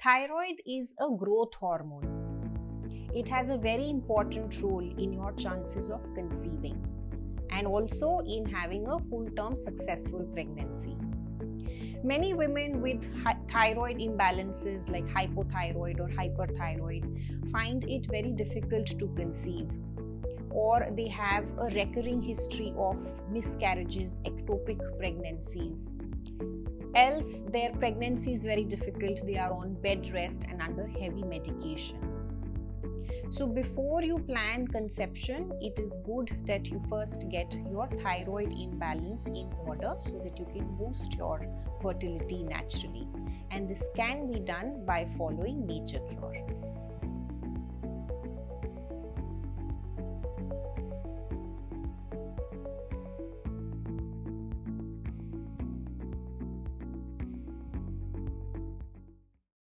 Thyroid is a growth hormone. It has a very important role in your chances of conceiving and also in having a full-term successful pregnancy. Many women with thyroid imbalances like hypothyroid or hyperthyroid find it very difficult to conceive, or they have a recurring history of miscarriages, ectopic pregnancies. Else, their pregnancy is very difficult, they are on bed rest and under heavy medication. So before you plan conception, it is good that you first get your thyroid imbalance in order so that you can boost your fertility naturally. And this can be done by following nature cure.